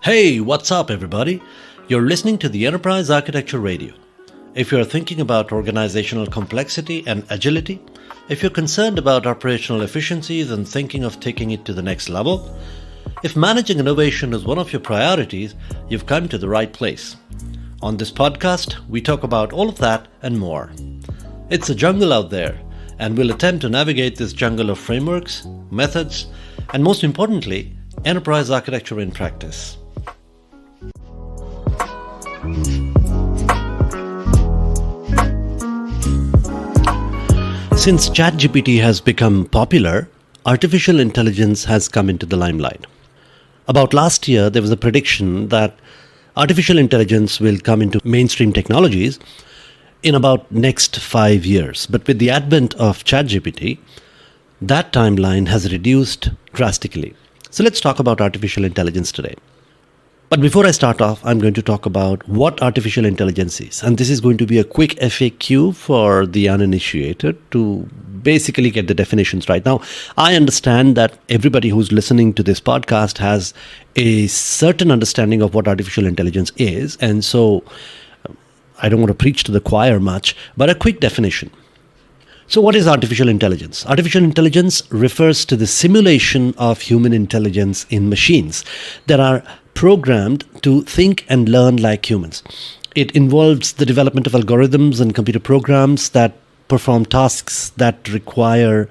Hey, what's up, everybody? You're listening to the Enterprise Architecture Radio. If you're thinking about organizational complexity and agility, if you're concerned about operational efficiencies and thinking of taking it to the next level, if managing innovation is one of your priorities, you've come to the right place. On this podcast, we talk about all of that and more. It's a jungle out there, and we'll attempt to navigate this jungle of frameworks, methods, and most importantly, enterprise architecture in practice. Since ChatGPT has become popular, artificial intelligence has come into the limelight. About last year, there was a prediction that artificial intelligence will come into mainstream technologies in about next 5 years. But with the advent of ChatGPT, that timeline has reduced drastically. So let's talk about artificial intelligence today. But before I start off, I'm going to talk about what artificial intelligence is. And this is going to be a quick FAQ for the uninitiated to basically get the definitions right. Now, I understand that everybody who's listening to this podcast has a certain understanding of what artificial intelligence is. And so I don't want to preach to the choir much, but a quick definition. So what is artificial intelligence? Artificial intelligence refers to the simulation of human intelligence in machines that are programmed to think and learn like humans. It involves the development of algorithms and computer programs that perform tasks that require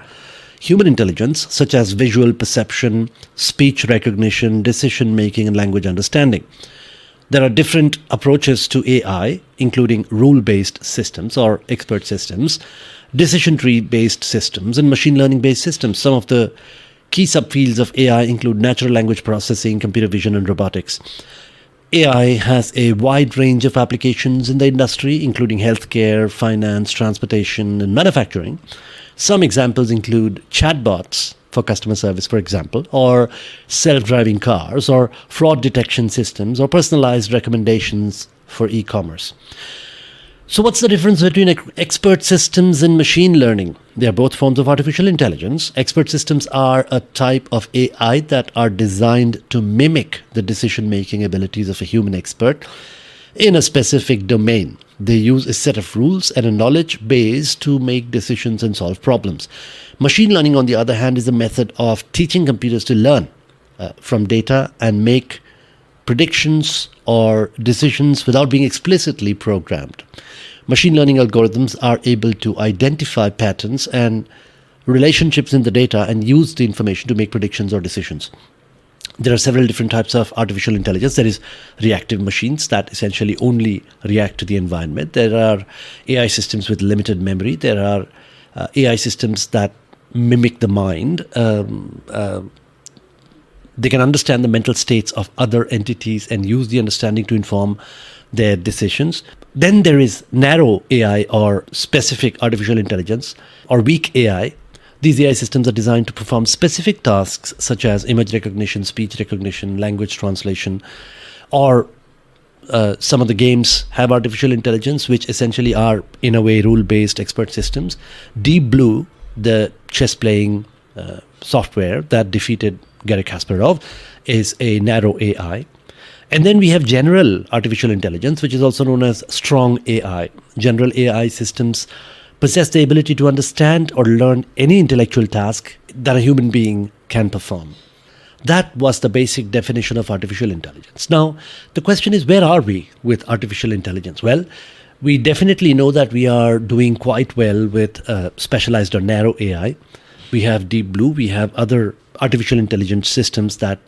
human intelligence, such as visual perception, speech recognition, decision making, and language understanding. There are different approaches to AI, including rule-based systems or expert systems, decision tree-based systems, and machine learning-based systems. Some of the key subfields of AI include natural language processing, computer vision, and robotics. AI has a wide range of applications in the industry, including healthcare, finance, transportation, and manufacturing. Some examples include chatbots for customer service, for example, or self-driving cars, or fraud detection systems, or personalized recommendations for e-commerce. So what's the difference between expert systems and machine learning? They are both forms of artificial intelligence. Expert systems are a type of AI that are designed to mimic the decision-making abilities of a human expert in a specific domain. They use a set of rules and a knowledge base to make decisions and solve problems. Machine learning, on the other hand, is a method of teaching computers to learn from data and make predictions or decisions without being explicitly programmed. Machine learning algorithms are able to identify patterns and relationships in the data and use the information to make predictions or decisions. There are several different types of artificial intelligence. There is reactive machines that essentially only react to the environment. There are AI systems with limited memory. There are AI systems that mimic the mind. They can understand the mental states of other entities and use the understanding to inform their decisions. Then there is narrow AI or specific artificial intelligence or weak AI. These AI systems are designed to perform specific tasks such as image recognition, speech recognition, language translation, or some of the games have artificial intelligence, which essentially are, in a way, rule-based expert systems. Deep Blue, the chess-playing software that defeated Garry Kasparov, is a narrow AI. And then we have general artificial intelligence, which is also known as strong AI. General AI systems possess the ability to understand or learn any intellectual task that a human being can perform. That was the basic definition of artificial intelligence. Now, the question is, where are we with artificial intelligence? Well, we definitely know that we are doing quite well with specialized or narrow AI. We have Deep Blue. We have other artificial intelligence systems that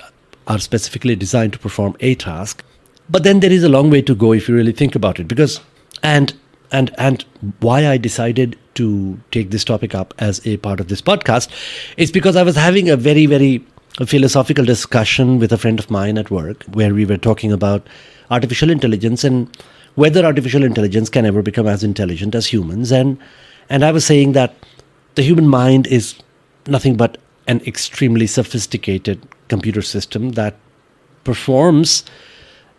are specifically designed to perform a task. But then there is a long way to go if you really think about it. Because and why I decided to take this topic up as a part of this podcast is because I was having a very, very philosophical discussion with a friend of mine at work where we were talking about artificial intelligence and whether artificial intelligence can ever become as intelligent as humans. And I was saying that the human mind is nothing but an extremely sophisticated computer system that performs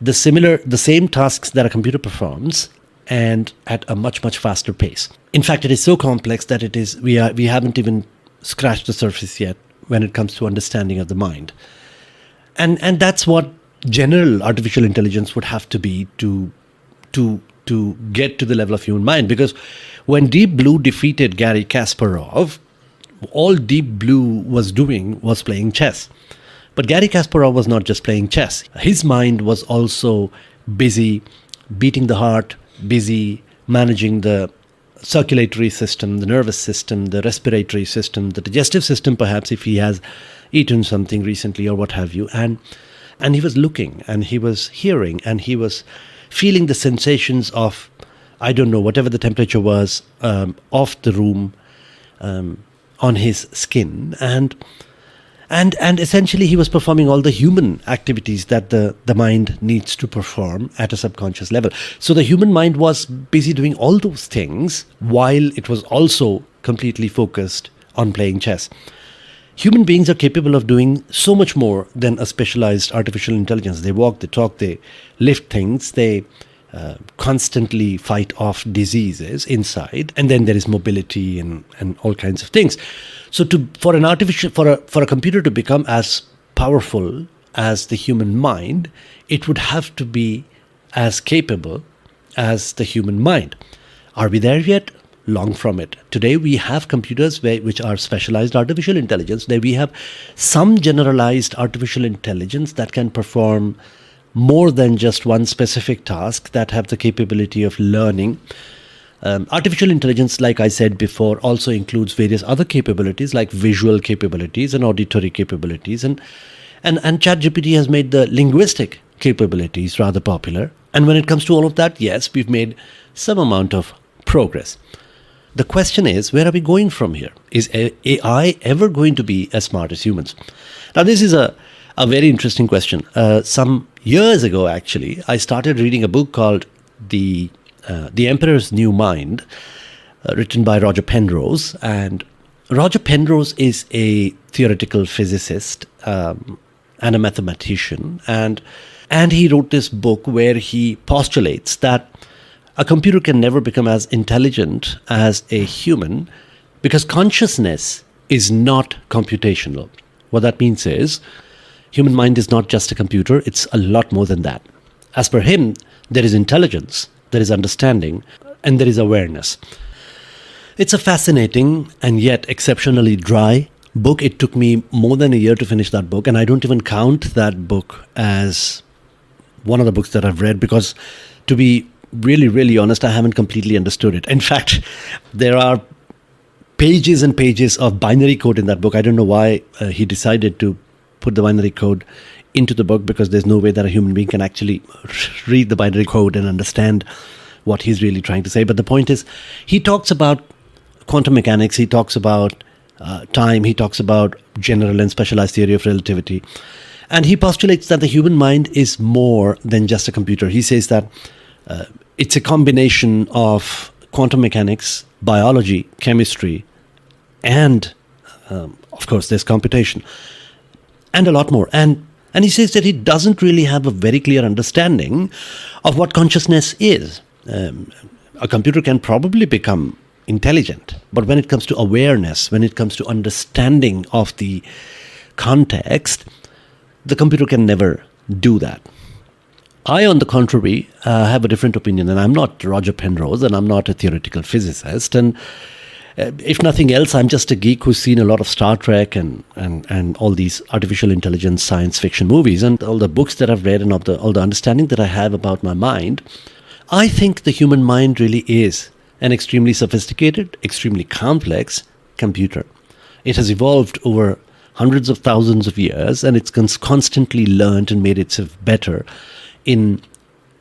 the same tasks that a computer performs and at a much, much faster pace. In fact, it is so complex that we haven't even scratched the surface yet when it comes to understanding of the mind. And that's what general artificial intelligence would have to be to get to the level of human mind. Because when Deep Blue defeated Garry Kasparov, all Deep Blue was doing was playing chess. But Garry Kasparov was not just playing chess. His mind was also busy beating the heart, busy managing the circulatory system, the nervous system, the respiratory system, the digestive system, perhaps if he has eaten something recently or what have you. And he was looking and he was hearing and he was feeling the sensations of, I don't know, whatever the temperature was of the room on his skin. And essentially he was performing all the human activities that the mind needs to perform at a subconscious level. So the human mind was busy doing all those things while it was also completely focused on playing chess. Human beings are capable of doing so much more than a specialized artificial intelligence. They walk, they talk, they lift things, they constantly fight off diseases inside, and then there is mobility and all kinds of things. So for a computer to become as powerful as the human mind, it would have to be as capable as the human mind. Are we there yet? Long from it. Today we have computers which are specialized artificial intelligence. There we have some generalized artificial intelligence that can perform more than just one specific task, that have the capability of learning. Artificial intelligence, like I said before, also includes various other capabilities like visual capabilities and auditory capabilities. And ChatGPT has made the linguistic capabilities rather popular. And when it comes to all of that, yes, we've made some amount of progress. The question is, where are we going from here? Is AI ever going to be as smart as humans? Now, this is a very interesting question. Some years ago, actually, I started reading a book called The Emperor's New Mind, written by Roger Penrose. And Roger Penrose is a theoretical physicist and a mathematician. And he wrote this book where he postulates that a computer can never become as intelligent as a human because consciousness is not computational. What that means is, human mind is not just a computer, it's a lot more than that. As per him, there is intelligence, there is understanding, and there is awareness. It's a fascinating and yet exceptionally dry book. It took me more than a year to finish that book, and I don't even count that book as one of the books that I've read because, to be really, really honest, I haven't completely understood it. In fact, there are pages and pages of binary code in that book. I don't know why he decided to put the binary code into the book, because there's no way that a human being can actually read the binary code and understand what he's really trying to say. But the point is, he talks about quantum mechanics, he talks about time, he talks about general and specialized theory of relativity. And he postulates that the human mind is more than just a computer. He says that it's a combination of quantum mechanics, biology, chemistry, and of course there's computation, and a lot more. And he says that he doesn't really have a very clear understanding of what consciousness is. A computer can probably become intelligent, but when it comes to awareness, when it comes to understanding of the context, the computer can never do that. I, on the contrary, have a different opinion, and I'm not Roger Penrose, and I'm not a theoretical physicist, and if nothing else, I'm just a geek who's seen a lot of Star Trek and all these artificial intelligence science fiction movies, and all the books that I've read and all the understanding that I have about my mind. I think the human mind really is an extremely sophisticated, extremely complex computer. It has evolved over hundreds of thousands of years, and it's constantly learned and made itself better in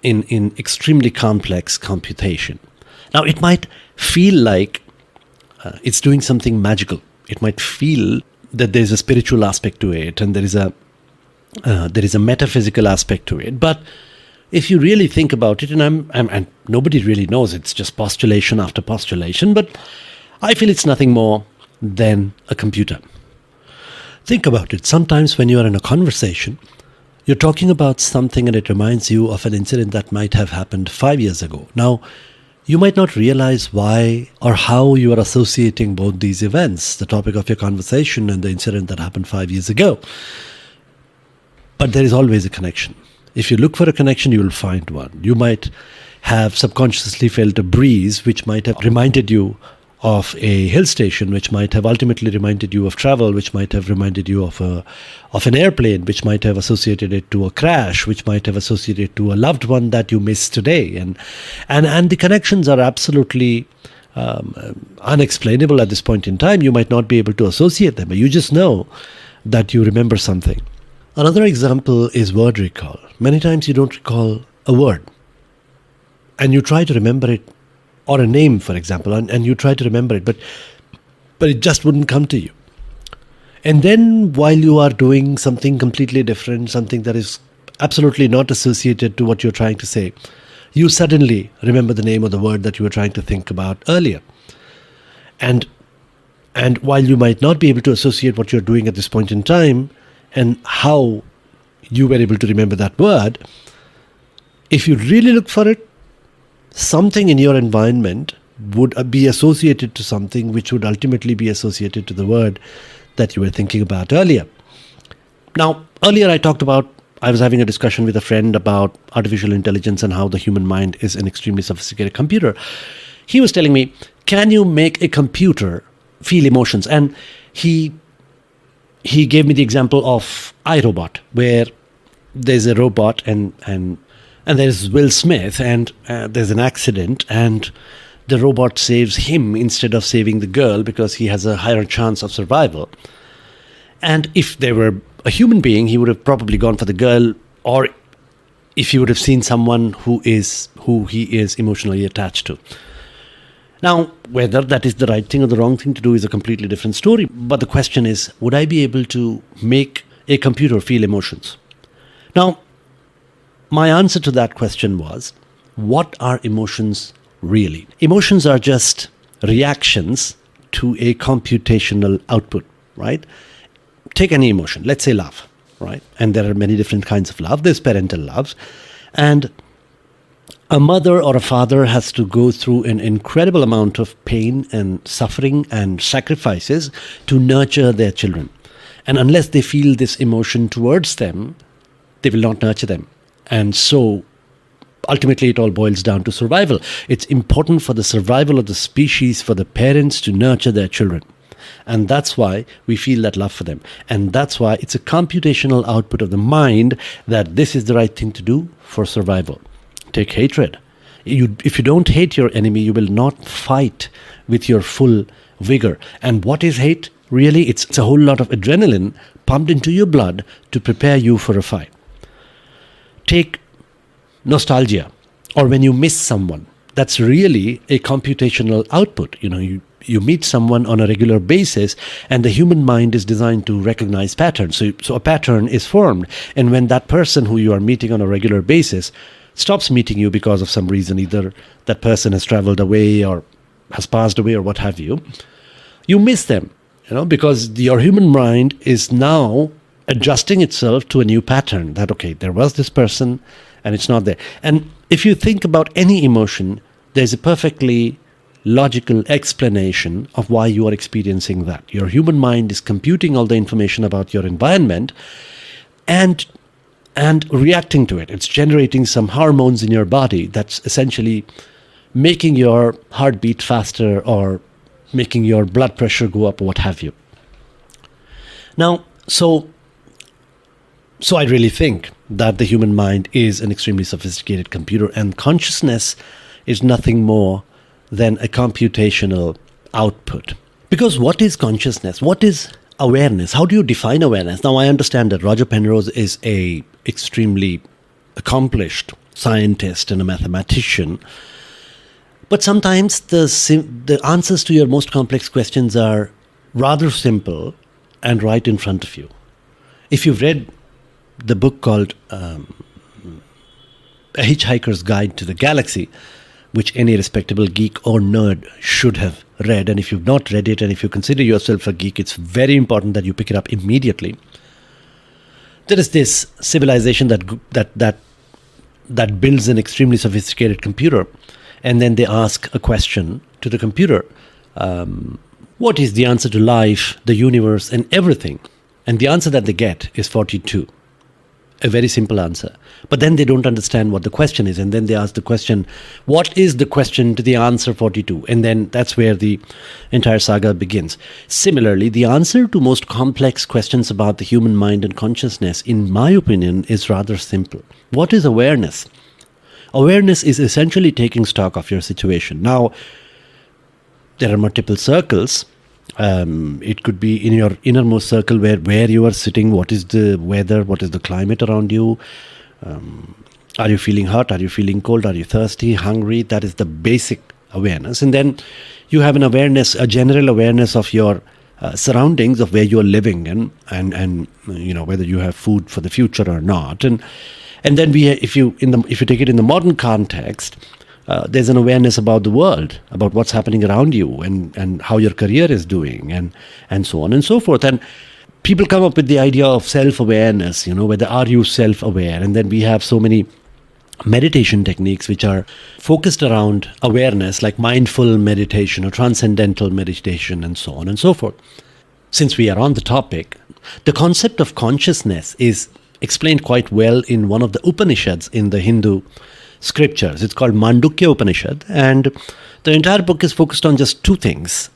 extremely complex computation. Now, it might feel like it's doing something magical. It might feel that there's a spiritual aspect to it, and there is a metaphysical aspect to it. But if you really think about it, and nobody really knows, it's just postulation after postulation, but I feel it's nothing more than a computer. Think about it. Sometimes when you are in a conversation, you're talking about something and it reminds you of an incident that might have happened 5 years ago. Now, you might not realize why or how you are associating both these events, the topic of your conversation and the incident that happened 5 years ago. But there is always a connection. If you look for a connection, you will find one. You might have subconsciously felt a breeze which might have reminded you of a hill station, which might have ultimately reminded you of travel, which might have reminded you of an airplane, which might have associated it to a crash, which might have associated to a loved one that you miss today. And the connections are absolutely unexplainable at this point in time. You might not be able to associate them, but you just know that you remember something. Another example is word recall. Many times you don't recall a word and you try to remember it, or a name, for example, and you try to remember it, but it just wouldn't come to you. And then while you are doing something completely different, something that is absolutely not associated to what you're trying to say, you suddenly remember the name of the word that you were trying to think about earlier. And while you might not be able to associate what you're doing at this point in time and how you were able to remember that word, if you really look for it, something in your environment would be associated to something which would ultimately be associated to the word that you were thinking about earlier. Now, earlier I was having a discussion with a friend about artificial intelligence and how the human mind is an extremely sophisticated computer. He was telling me, can you make a computer feel emotions? And he gave me the example of iRobot, where there's a robot and there's Will Smith, and there's an accident, and the robot saves him instead of saving the girl because he has a higher chance of survival. And if there were a human being, he would have probably gone for the girl, or if he would have seen someone who he is emotionally attached to. Now, whether that is the right thing or the wrong thing to do is a completely different story. But the question is, would I be able to make a computer feel emotions? Now, my answer to that question was, what are emotions really? Emotions are just reactions to a computational output, right? Take any emotion, let's say love, right? And there are many different kinds of love. There's parental love. And a mother or a father has to go through an incredible amount of pain and suffering and sacrifices to nurture their children. And unless they feel this emotion towards them, they will not nurture them. And so ultimately it all boils down to survival. It's important for the survival of the species for the parents to nurture their children. And that's why we feel that love for them. And that's why it's a computational output of the mind that this is the right thing to do for survival. Take hatred. If you don't hate your enemy, you will not fight with your full vigor. And what is hate? Really, it's a whole lot of adrenaline pumped into your blood to prepare you for a fight. Take nostalgia, or when you miss someone. That's really a computational output. You meet someone on a regular basis, and the human mind is designed to recognize patterns. So a pattern is formed. And when that person who you are meeting on a regular basis stops meeting you because of some reason, either that person has traveled away or has passed away or what have you, you miss them, because your human mind is now adjusting itself to a new pattern that, okay, there was this person and it's not there. And if you think about any emotion, there's a perfectly logical explanation of why you are experiencing that. Your human mind is computing all the information about your environment and reacting to it. It's generating some hormones in your body that's essentially making your heart beat faster or making your blood pressure go up or what have you. Now, so I really think that the human mind is an extremely sophisticated computer, and consciousness is nothing more than a computational output. Because what is consciousness? What is awareness? How do you define awareness? Now, I understand that Roger Penrose is a extremely accomplished scientist and a mathematician, but sometimes the answers to your most complex questions are rather simple and right in front of you. If you've read the book called A Hitchhiker's Guide to the Galaxy, which any respectable geek or nerd should have read, and if you've not read it and if you consider yourself a geek, it's very important that you pick it up immediately. There is this civilization that builds an extremely sophisticated computer, and then they ask a question to the computer. What is the answer to life, the universe, and everything? And the answer that they get is 42. a very simple answer. But then they don't understand what the question is. And then they ask the question, what is the question to the answer 42? And then that's where the entire saga begins. Similarly, the answer to most complex questions about the human mind and consciousness, in my opinion, is rather simple. What is awareness? Awareness is essentially taking stock of your situation. Now, there are multiple circles. It could be in your innermost circle where you are sitting. What is the weather? What is the climate around you? Are you feeling hot? Are you feeling cold? Are you thirsty, hungry? That is the basic awareness. And then you have an awareness, a general awareness of your surroundings, of where you are living and whether you have food for the future or not. And then if you take it in the modern context, there's an awareness about the world, about what's happening around you and how your career is doing and so on and so forth. And people come up with the idea of self-awareness, whether are you self-aware? And then we have so many meditation techniques which are focused around awareness, like mindful meditation or transcendental meditation and so on and so forth. Since we are on the topic, the concept of consciousness is explained quite well in one of the Upanishads in the Hindu scriptures. It's called Mandukya Upanishad, and the entire book is focused on just two things.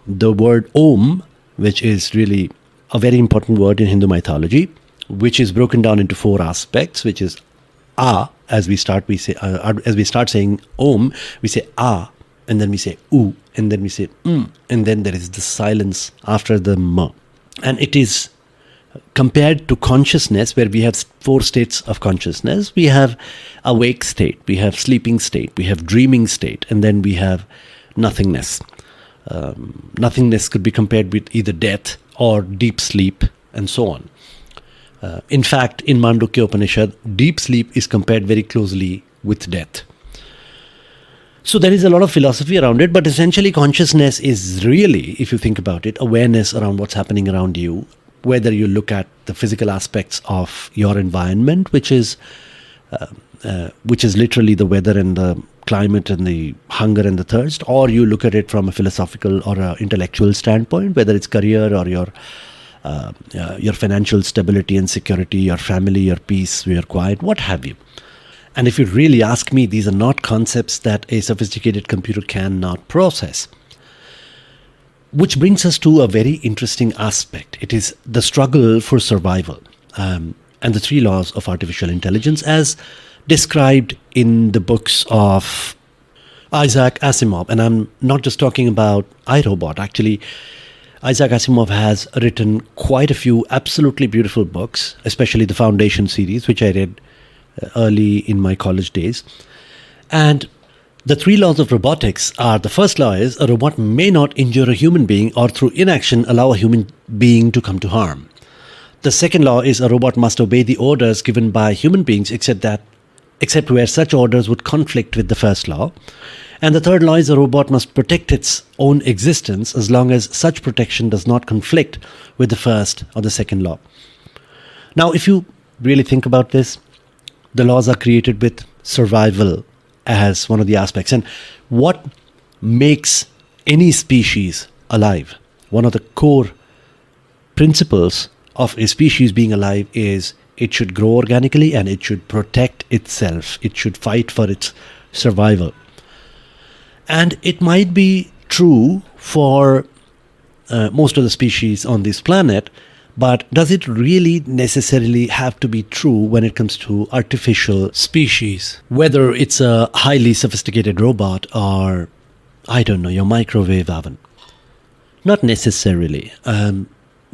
The word Om, which is really a very important word in Hindu mythology, which is broken down into four aspects, which is A. As we start saying Om, we say A, and then we say U, and then we say and then there is the silence after the M. And it is compared to consciousness, where we have four states of consciousness. We have awake state, we have sleeping state, we have dreaming state, and then we have nothingness. Nothingness could be compared with either death or deep sleep and so on. In fact, in Mandukya Upanishad, deep sleep is compared very closely with death. So there is a lot of philosophy around it, but essentially consciousness is really, if you think about it, awareness around what's happening around you, whether you look at the physical aspects of your environment, which is literally the weather and the climate and the hunger and the thirst, or you look at it from a philosophical or an intellectual standpoint, whether it's career or your financial stability and security, your family, your peace, your quiet, what have you. And if you really ask me, these are not concepts that a sophisticated computer cannot process. Which brings us to a very interesting aspect. It is the struggle for survival and the three laws of artificial intelligence as described in the books of Isaac Asimov. And I'm not just talking about iRobot. Actually, Isaac Asimov has written quite a few absolutely beautiful books, especially the Foundation series, which I read early in my college days. And the three laws of robotics are, the first law is a robot may not injure a human being or through inaction allow a human being to come to harm. The second law is a robot must obey the orders given by human beings except where such orders would conflict with the first law. And the third law is a robot must protect its own existence as long as such protection does not conflict with the first or the second law. Now, if you really think about this, the laws are created with survival as one of the aspects. And what makes any species alive? One of the core principles of a species being alive is it should grow organically and it should protect itself. It should fight for its survival. And it might be true for most of the species on this planet, but does it really necessarily have to be true when it comes to artificial species? Whether it's a highly sophisticated robot or, I don't know, your microwave oven. Not necessarily.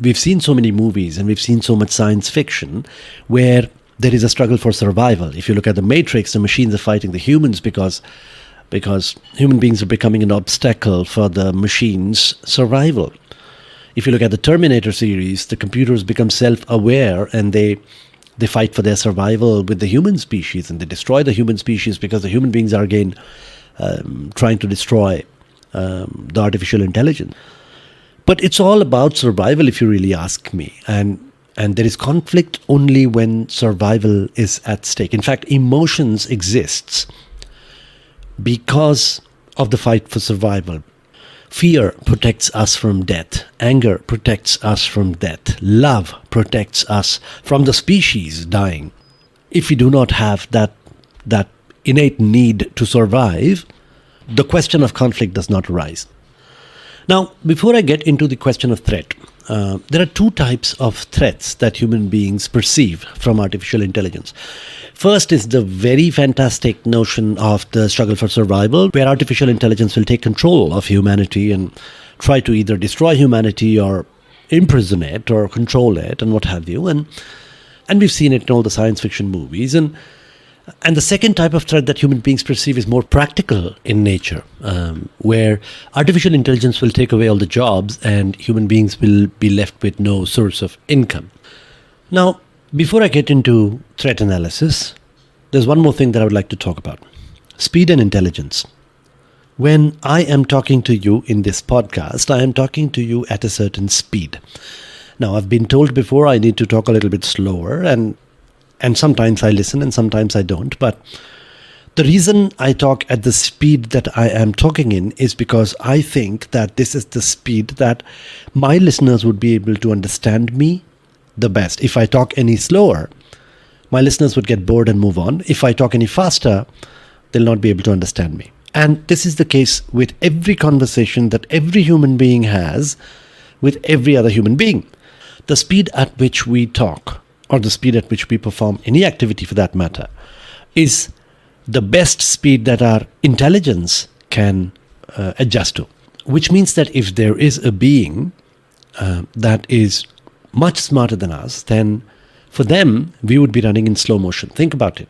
We've seen so many movies and we've seen so much science fiction where there is a struggle for survival. If you look at the Matrix, the machines are fighting the humans because human beings are becoming an obstacle for the machines' survival. If you look at the Terminator series, the computers become self-aware and they fight for their survival with the human species, and they destroy the human species because the human beings are again trying to destroy the artificial intelligence. But it's all about survival, if you really ask me. And there is conflict only when survival is at stake. In fact, emotions exists because of the fight for survival. Fear protects us from death. Anger protects us from death. Love protects us from the species dying. if we do not have that innate need to survive, the question of conflict does not arise. Now, before I get into the question of threat, there are two types of threats that human beings perceive from artificial intelligence. First is the very fantastic notion of the struggle for survival, where artificial intelligence will take control of humanity and try to either destroy humanity or imprison it or control it and what have you. And we've seen it in all the science fiction movies. And the second type of threat that human beings perceive is more practical in nature, where artificial intelligence will take away all the jobs and human beings will be left with no source of income. Now, before I get into threat analysis, there's one more thing that I would like to talk about: speed and intelligence. When I am talking to you in this podcast, I am talking to you at a certain speed. Now, I've been told before I need to talk a little bit slower, and sometimes I listen and sometimes I don't. But the reason I talk at the speed that I am talking in is because I think that this is the speed that my listeners would be able to understand me the best. If I talk any slower, my listeners would get bored and move on. If I talk any faster, they'll not be able to understand me. And this is the case with every conversation that every human being has with every other human being. The speed at which we talk, or the speed at which we perform any activity for that matter, is the best speed that our intelligence can adjust to. Which means that if there is a being that is much smarter than us, then for them, we would be running in slow motion. Think about it.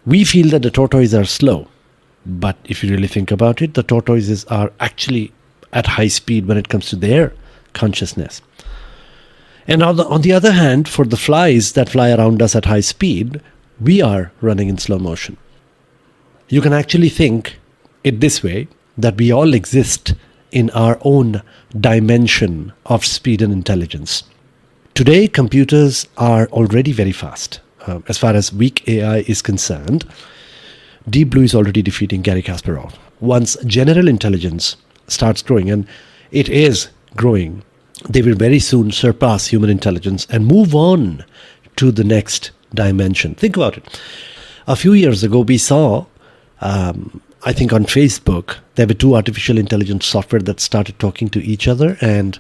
We feel that the tortoises are slow, but if you really think about it, the tortoises are actually at high speed when it comes to their consciousness. And on the other hand, for the flies that fly around us at high speed, we are running in slow motion. You can actually think it this way, that we all exist in our own dimension of speed and intelligence. Today, computers are already very fast. As far as weak AI is concerned, Deep Blue is already defeating Garry Kasparov. Once general intelligence starts growing, and it is growing, they will very soon surpass human intelligence and move on to the next dimension. Think about it. A few years ago, we saw, I think on Facebook, there were two artificial intelligence software that started talking to each other, and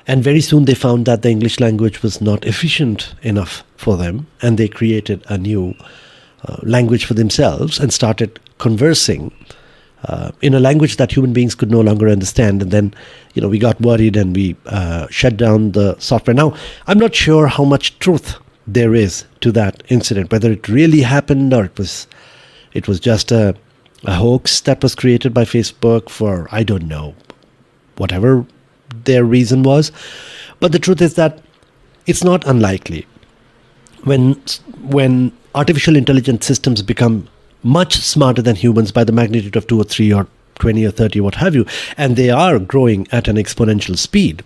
very soon they found that the English language was not efficient enough for them, and they created a new language for themselves and started conversing in a language that human beings could no longer understand. And then, we got worried and we shut down the software. Now, I'm not sure how much truth there is to that incident, whether it really happened or it was just a hoax that was created by Facebook for, I don't know, whatever their reason was. But the truth is that it's not unlikely when artificial intelligence systems become much smarter than humans by the magnitude of 2 or 3 or 20 or 30, what have you, and they are growing at an exponential speed,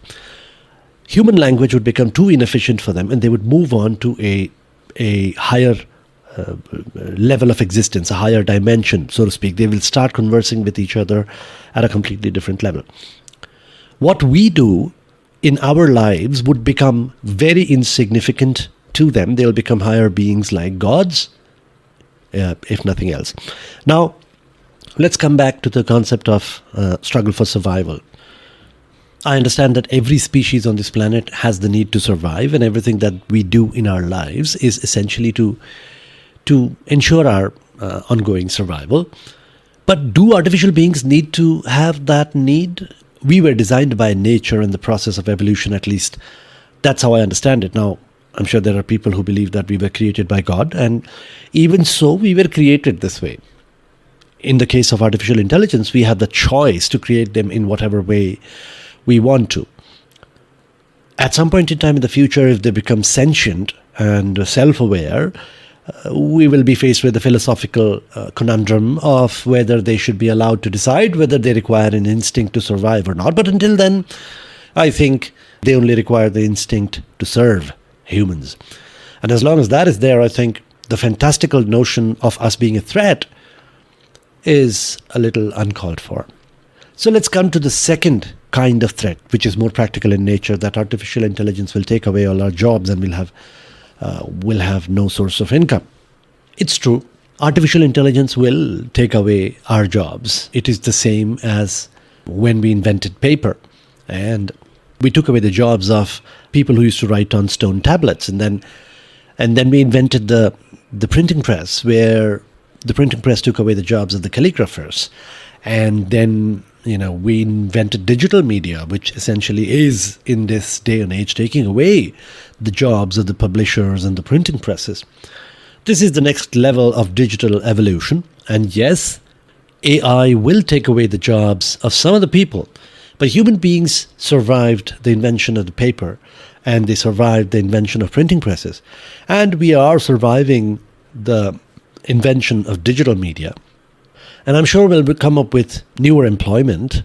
human language would become too inefficient for them, and they would move on to a higher level of existence, a higher dimension, so to speak. They will start conversing with each other at a completely different level. What we do in our lives would become very insignificant to them. They'll become higher beings like gods, if nothing else. Now, let's come back to the concept of struggle for survival. I understand that every species on this planet has the need to survive, and everything that we do in our lives is essentially to ensure our ongoing survival. But do artificial beings need to have that need? We were designed by nature in the process of evolution, at least that's how I understand it. Now, I'm sure there are people who believe that we were created by God, and even so, we were created this way. In the case of artificial intelligence, we have the choice to create them in whatever way we want to. At some point in time in the future, if they become sentient and self-aware, we will be faced with the philosophical conundrum of whether they should be allowed to decide whether they require an instinct to survive or not. But until then, I think they only require the instinct to serve humans. And as long as that is there, I think the fantastical notion of us being a threat is a little uncalled for. So let's come to the second kind of threat, which is more practical in nature, that artificial intelligence will take away all our jobs and we'll have will have no source of income. It's true. Artificial intelligence will take away our jobs. It is the same as when we invented paper. And we took away the jobs of people who used to write on stone tablets. And then we invented the printing press, where the printing press took away the jobs of the calligraphers. And then, we invented digital media, which essentially is, in this day and age, taking away the jobs of the publishers and the printing presses. This is the next level of digital evolution. And yes, AI will take away the jobs of some of the people, but human beings survived the invention of the paper, and they survived the invention of printing presses. And we are surviving the invention of digital media. And I'm sure we'll come up with newer employment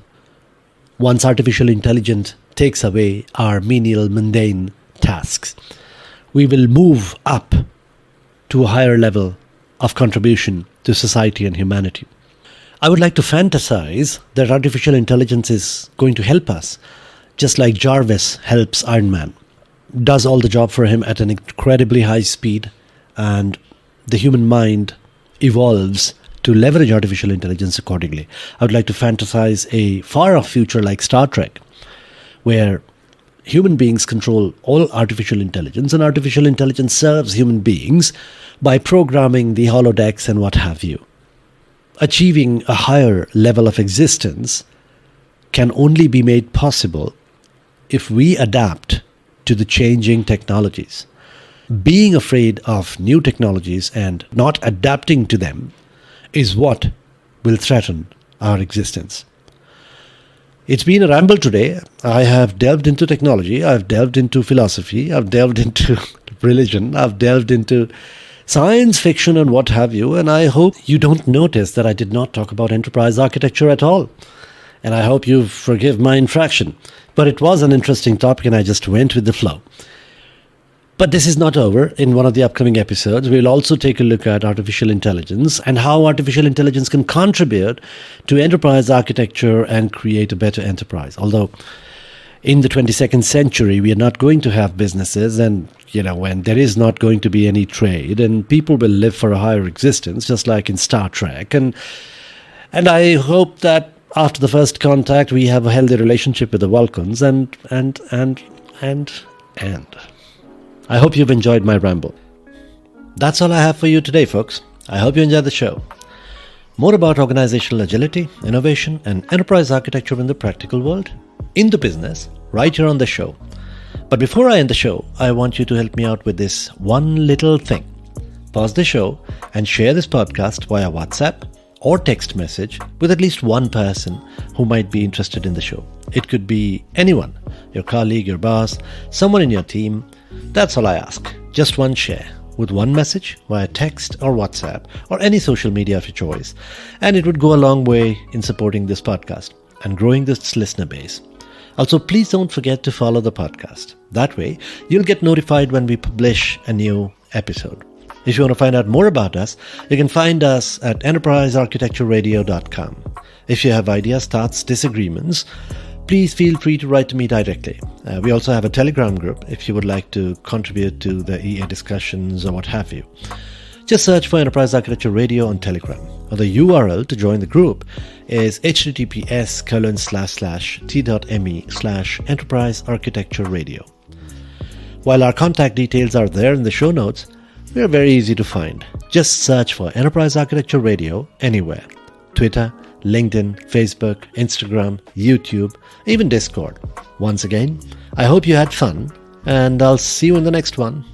once artificial intelligence takes away our menial, mundane tasks. We will move up to a higher level of contribution to society and humanity. I would like to fantasize that artificial intelligence is going to help us, just like Jarvis helps Iron Man, does all the job for him at an incredibly high speed, and the human mind evolves to leverage artificial intelligence accordingly. I would like to fantasize a far-off future like Star Trek, where human beings control all artificial intelligence, and artificial intelligence serves human beings by programming the holodecks and what have you. Achieving a higher level of existence can only be made possible if we adapt to the changing technologies. Being afraid of new technologies and not adapting to them is what will threaten our existence. It's been a ramble today. I have delved into technology, I've delved into philosophy, I've delved into religion, I've delved into science fiction and what have you, and I hope you don't notice that I did not talk about enterprise architecture at all. And I hope you forgive my infraction. But it was an interesting topic and I just went with the flow. But this is not over. In one of the upcoming episodes, we'll also take a look at artificial intelligence and how artificial intelligence can contribute to enterprise architecture and create a better enterprise. Although in the 22nd century, we are not going to have businesses, and when there is not going to be any trade, and people will live for a higher existence, just like in Star Trek. And I hope that after the first contact, we have a healthy relationship with the Vulcans, and I hope you've enjoyed my ramble. That's all I have for you today, folks. I hope you enjoyed the show. More about organizational agility, innovation, and enterprise architecture in the practical world, in the business, right here on the show. But before I end the show, I want you to help me out with this one little thing. Pause the show and share this podcast via WhatsApp or text message with at least one person who might be interested in the show. It could be anyone, your colleague, your boss, someone in your team. That's all I ask. Just one share with one message via text or WhatsApp or any social media of your choice. And it would go a long way in supporting this podcast and growing this listener base. Also, please don't forget to follow the podcast. That way, you'll get notified when we publish a new episode. If you want to find out more about us, you can find us at enterprisearchitectureradio.com. If you have ideas, thoughts, disagreements, please feel free to write to me directly. We also have a Telegram group if you would like to contribute to the EA discussions or what have you. Just search for Enterprise Architecture Radio on Telegram. Or the URL to join the group is https://t.me/Enterprise Architecture Radio. While our contact details are there in the show notes, we are very easy to find. Just search for Enterprise Architecture Radio anywhere. Twitter, LinkedIn, Facebook, Instagram, YouTube, even Discord. Once again, I hope you had fun, and I'll see you in the next one.